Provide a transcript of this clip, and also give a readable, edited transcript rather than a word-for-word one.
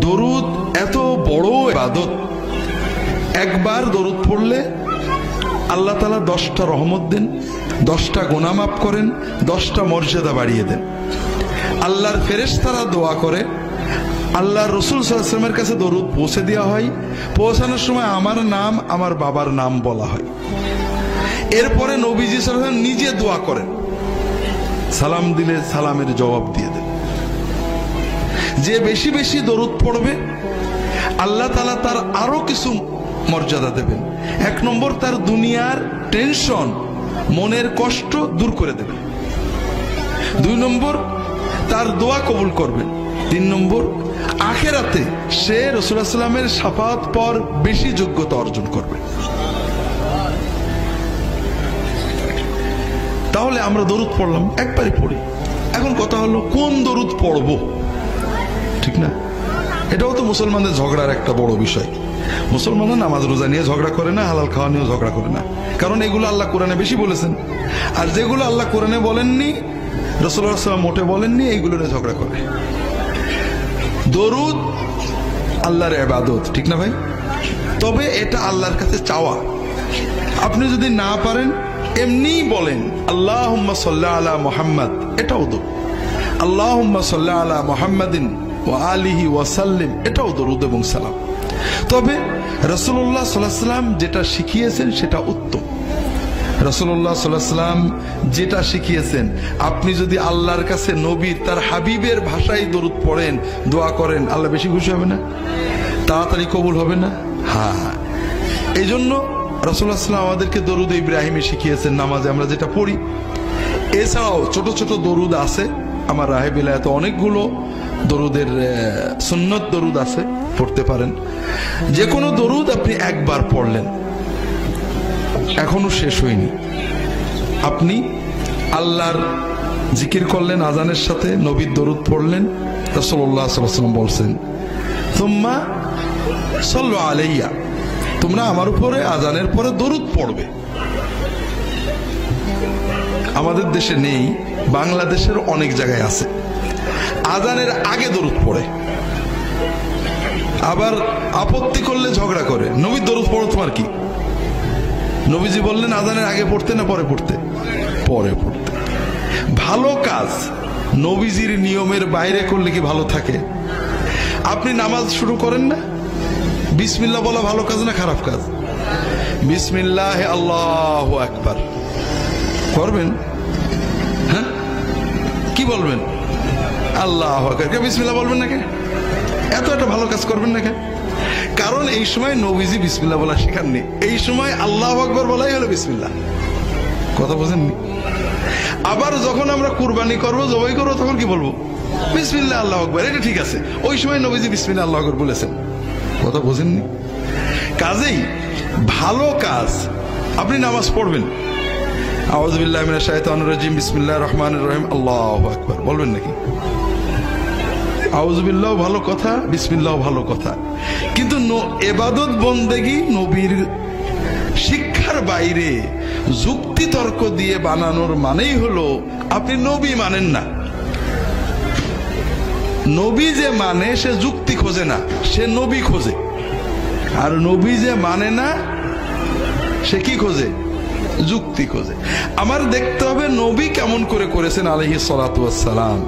দরুদ এত বড় ইবাদত, একবার দরুদ পড়লে আল্লাহ তাআলা 10টা রহমত দেন, 10টা গুনাহ মাফ করেন, 10টা মর্যাদা বাড়িয়ে দেন। আল্লাহর ফেরেশতারা দোয়া করে, আল্লাহর রাসূল সাল্লাল্লাহু আলাইহি ওয়াসাল্লামের কাছে দরুদ পৌঁছে দেওয়া হয়। পৌঁছানোর সময় আমার নাম, আমার বাবার নাম বলা হয়। এরপরে নবীজি সাল্লাল্লাহু আলাইহি ওয়াসাল্লাম নিজে দোয়া করেন, সালাম দিলে সালামের জবাব দিয়ে দেন। যে বেশি বেশি দরুদ পড়বে আল্লাহ তাআলা তার আরো কিছু মর্যাদা দেবেন। 1 নম্বর, তার দুনিয়ার টেনশন, মনের কষ্ট দূর করে দেবেন। 2 নম্বর, তার দোয়া কবুল করবেন। 3 নম্বর, আখিরাতে সে রাসূলুল্লাহ সাল্লাল্লাহু আলাইহি ওয়াসাল্লামের শাফাআত পর বেশি যোগ্যতা অর্জন করবে। তাহলে আমরা দরুদ পড়লাম, একবারই পড়ি। এখন কথা হলো কোন দরুদ পড়বো, ঠিক না? এটাও তো মুসলমানদের ঝগড়ার একটা বড় বিষয়। মুসলমানরা নামাজ রোজা নিয়ে ঝগড়া করে না, হালাল খাওয়া নিয়েও ঝগড়া করে না, কারণ এগুলো আল্লাহ কোরআনে বেশি বলেছেন। আর যেগুলো আল্লাহ কোরআনে বলেননি, রাসূলুল্লাহ সাল্লাল্লাহু আলাইহি ওয়াসাল্লাম মোটে বলেননি, এইগুলো নিয়ে ঝগড়া করে। দরুদ আল্লাহর ইবাদত, ঠিক না ভাই? তবে এটা আল্লাহর কাছে চাওয়া। আপনি যদি না পারেন এমনি বলেন আল্লাহুম্মা সাল্লি আলা মুহাম্মদ, এটাও দরুদ। আল্লাহুম্মা সাল্লি আলা মুহাম্মাদিন ওয়া আলিহি ওয়া সাল্লিম, এটাও দরুদ এবং সালাম। তবে রাসূলুল্লাহ সাল্লাল্লাহু আলাইহি ওয়াসাল্লাম যেটা শিখিয়েছেন সেটা উত্তম। রাসূলুল্লাহ সাল্লাল্লাহু আলাইহি ওয়াসাল্লাম যেটা শিখিয়েছেন, আপনি যদি আল্লাহর কাছে নবীর, তার হাবিবের ভাষায় দরুদ পড়েন, দোয়া করেন, আল্লাহ বেশি খুশি হবে না? তাড়াতাড়ি কবুল হবে না? হ্যাঁ, এই জন্য রাসূলুল্লাহ সাল্লাল্লাহু আলাইহি ওয়াসাল্লাম আমাদেরকে দরুদ ইব্রাহিমে শিখিয়েছেন, নামাজে আমরা যেটা পড়ি। এছাড়াও ছোট ছোট দরুদ আছে, আমার রাহে বিলায়াতে অনেকগুলো দরুদের সুন্নত দরুদ আছে, পড়তে পারেন। যে কোনো দরুদ আপনি একবার পড়লেন, এখনো শেষ হয়নি, আপনি আল্লাহর জিকির করলেন আজানের সাথে, নবীর দরুদ পড়লেন। রাসূলুল্লাহ সাল্লাল্লাহু আলাইহি ওয়াসাল্লাম বলছেন, সুম্মা সাল্লু আলাইয়া, তোমরা আমার উপরে আজানের পরে দরুদ পড়বে। আমাদের দেশে নেই, বাংলাদেশের অনেক জায়গায় আছে। আজানের আগে দরুদ পড়ে, আবার আপত্তি করলে ঝগড়া করে, নবীর দরুদ পড়ো, তোমার কি? নবীজি বললেন আজানের আগে পড়তে না পরে পড়তে? পরে পড়তে। ভালো কাজ নবীজির নিয়মের বাইরে করলে কি ভালো থাকে? আপনি নামাজ শুরু করেন না, বিসমিল্লাহ বলা ভালো কাজ না খারাপ কাজ? বিসমিল্লাহ আল্লাহু আকবার করবেন, হ্যাঁ? কি বলবেন? আল্লাহু আকবার, বিসমিল্লাহ বলবেন না? কে এত একটা ভালো কাজ করবেন না? কে? কারণ এই সময় নবীজি বিসমিল্লাহ বলা শেখাননি, এই সময় আল্লাহু আকবার বলাই হলো বিসমিল্লাহ। কথা বোঝেননি? আবার যখন আমরা কুরবানি করবো, জবাই করবো, তখন কি বলবো? বিসমিল্লাহ আল্লাহু আকবার, এটা ঠিক আছে। ওই সময় নবীজি বিসমিল্লাহ আল্লাহু আকবার বলেছেন। কথা বোঝেননি? কাজেই ভালো কাজ, আপনি নামাজ পড়বেন, আউযু বিল্লাহি মিনাশ শাইতানির রাজিম, বিসমিল্লাহির রহমানির রহিম, আল্লাহু আকবার বলবেন নাকি? আউযু বিল্লাহ ভালো কথা, বিসমিল্লাহ ভালো কথা, কিন্তু ইবাদত বন্দেগী নবীর শিক্ষার বাইরে যুক্তি তর্ক দিয়ে বানানোর মানেই হলো আপনি নবী মানেন না। নবী যে মানে সে যুক্তি খোঁজে না, সে নবী খোঁজে। আর নবী যে মানে না সে কি খোঁজে? যুক্তি খোঁজে। আমার দেখতে হবে নবী কেমন করে করেছেন আলাইহিস সালাতু ওয়াস সালাম।